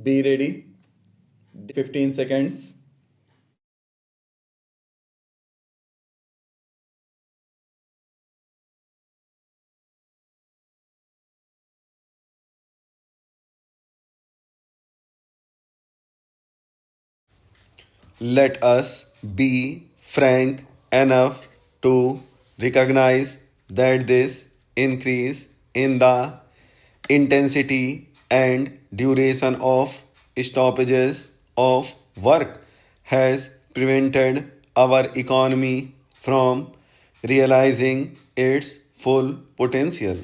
Be ready. 15 seconds. Let us be frank enough to recognize that this increase in the intensity and duration of stoppages of work has prevented our economy from realizing its full potential.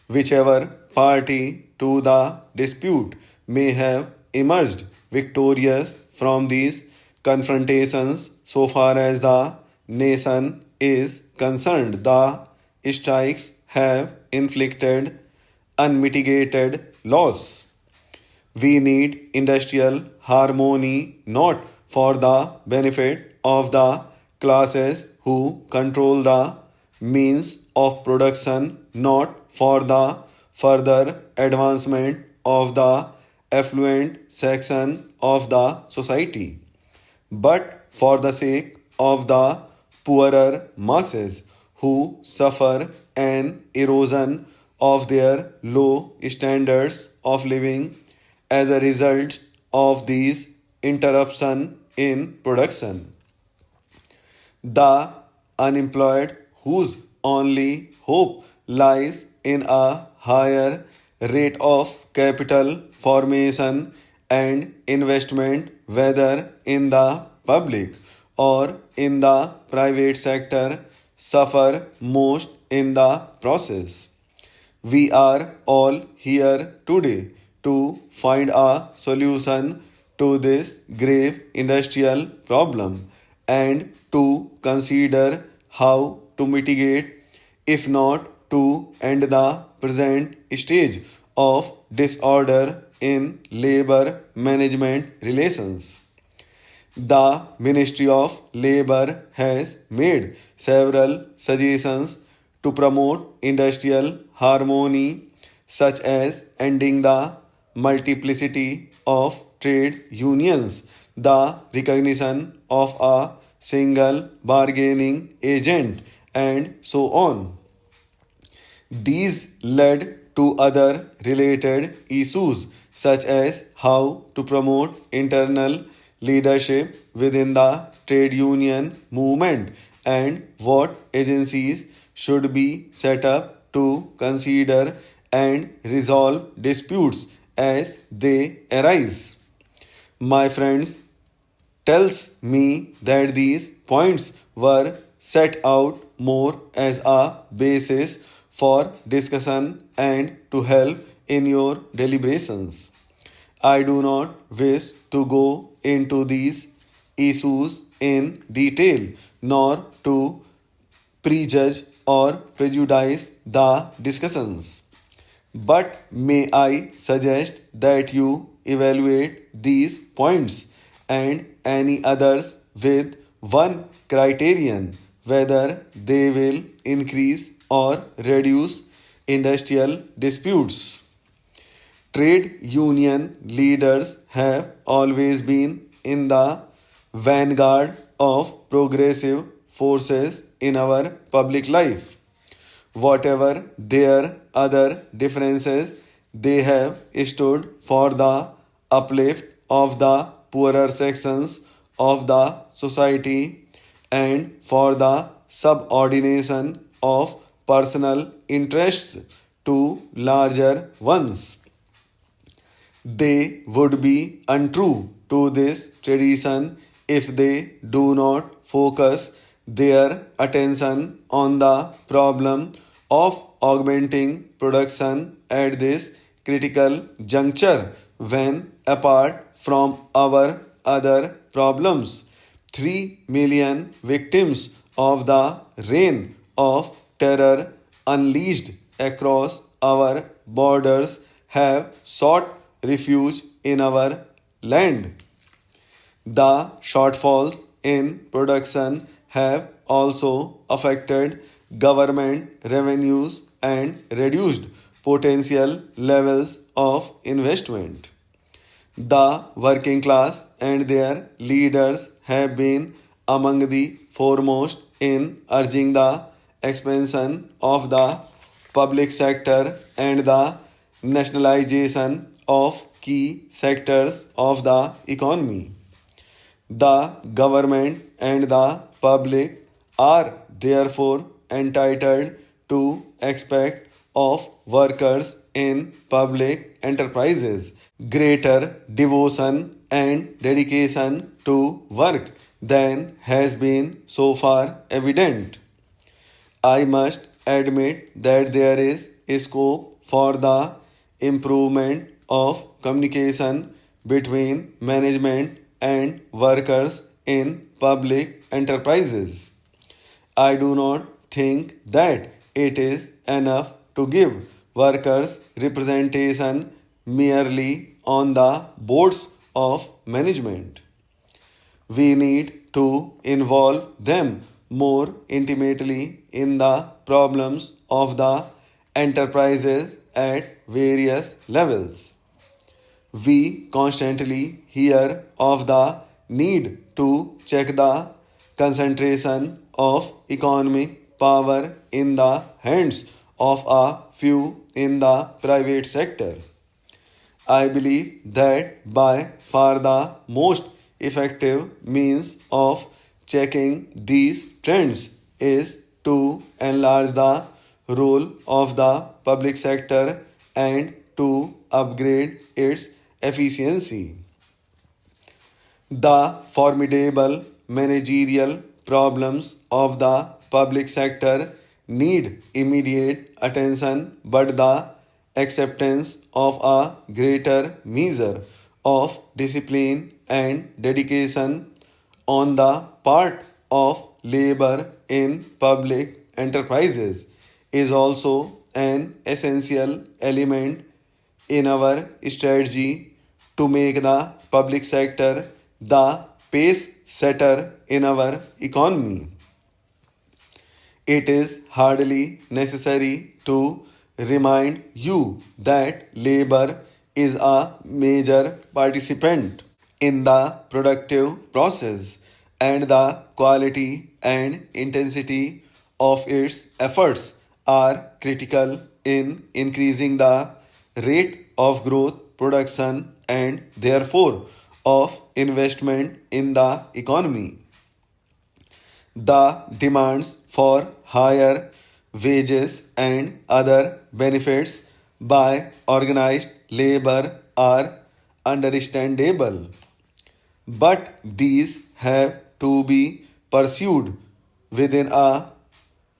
Whichever party to the dispute may have emerged victorious from these confrontations so far as the nation is concerned. The strikes have inflicted unmitigated loss. We need industrial harmony not for the benefit of the classes who control the means of production, not for the further advancement of the affluent section of the society, but for the sake of the poorer masses who suffer an erosion of their low standards of living as a result of these interruption in production. The unemployed whose only hope lies in a higher rate of capital formation and investment, whether in the public or in the private sector, suffer most in the process. We are all here today to find a solution to this grave industrial problem and to consider how to mitigate, if not to end the present stage of disorder in labor management relations. The Ministry of Labor has made several suggestions to promote industrial harmony, such as ending the multiplicity of trade unions, the recognition of a single bargaining agent, and so on. These led to other related issues such as how to promote internal leadership within the trade union movement and what agencies should be set up to consider and resolve disputes as they arise. My friends, tells me that these points were set out more as a basis for discussion and to help in your deliberations. I do not wish to go into these issues in detail nor to prejudge or prejudice the discussions. But may I suggest that you evaluate these points and any others with one criterion, whether they will increase or reduce industrial disputes. Trade union leaders have always been in the vanguard of progressive forces in our public life. Whatever their other differences, they have stood for the uplift of the poorer sections of the society and for the subordination of personal interests to larger ones. They would be untrue to this tradition if they do not focus their attention on the problem of augmenting production at this critical juncture when, apart from our other problems, 3 million victims of the reign of terror unleashed across our borders have sought refuge in our land. The shortfalls in production have also affected government revenues and reduced potential levels of investment. The working class and their leaders have been among the foremost in urging the expansion of the public sector and the nationalization of key sectors of the economy. The government and the public are therefore entitled to expect of workers in public enterprises greater devotion and dedication to work than has been so far evident. I must admit that there is a scope for the improvement of communication between management and workers in public enterprises. I do not think that it is enough to give workers representation merely on the boards of management. We need to involve them more intimately in the problems of the enterprises at various levels. We constantly hear of the need to check the concentration of economic power in the hands of a few in the private sector. I believe that by far the most effective means of checking these trends is to enlarge the role of the public sector and to upgrade its efficiency. The formidable managerial problems of the public sector need immediate attention, but the acceptance of a greater measure of discipline and dedication on the part of labor in public enterprises is also an essential element in our strategy to make the public sector the pace setter in our economy. It is hardly necessary to remind you that labor is a major participant in the productive process, and the quality and intensity of its efforts are critical in increasing the rate of growth, production, and therefore of investment in the economy. The demands for higher wages and other benefits by organized labor are understandable, but these have to be pursued within a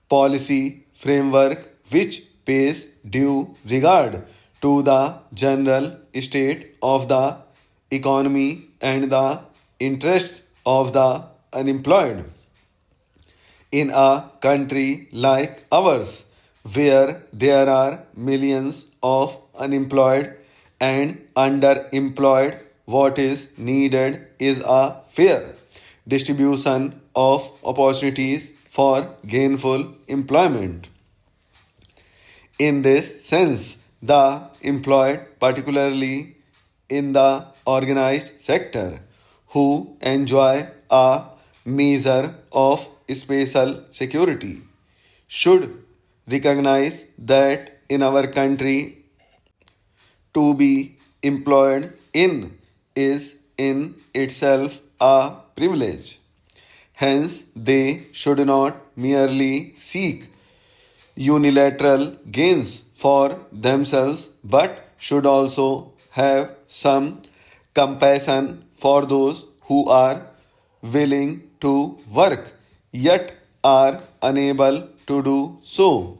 policy framework which pays due regard to the general state of the economy and the interests of the unemployed. In a country like ours, where there are millions of unemployed and underemployed, what is needed is a fair distribution of opportunities for gainful employment. In this sense, the employed, particularly in the organized sector, who enjoy a measure of special security, should recognize that in our country to be employed in is in itself a privilege. Hence, they should not merely seek unilateral gains for themselves but should also have some compassion for those who are willing to work yet are unable to do so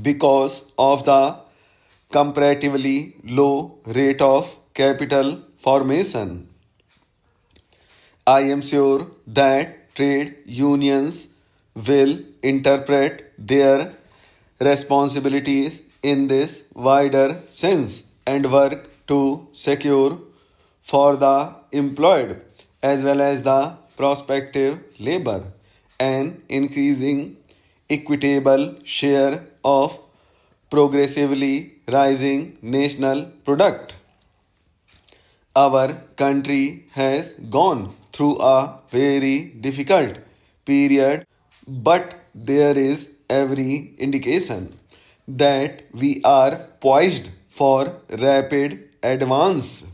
because of the comparatively low rate of capital formation. I am sure that trade unions will interpret their responsibilities in this wider sense and work to secure for the employed as well as the prospective labor an increasing equitable share of progressively rising national product. our country has gone through a very difficult period, but there is every indication that we are poised for rapid advance.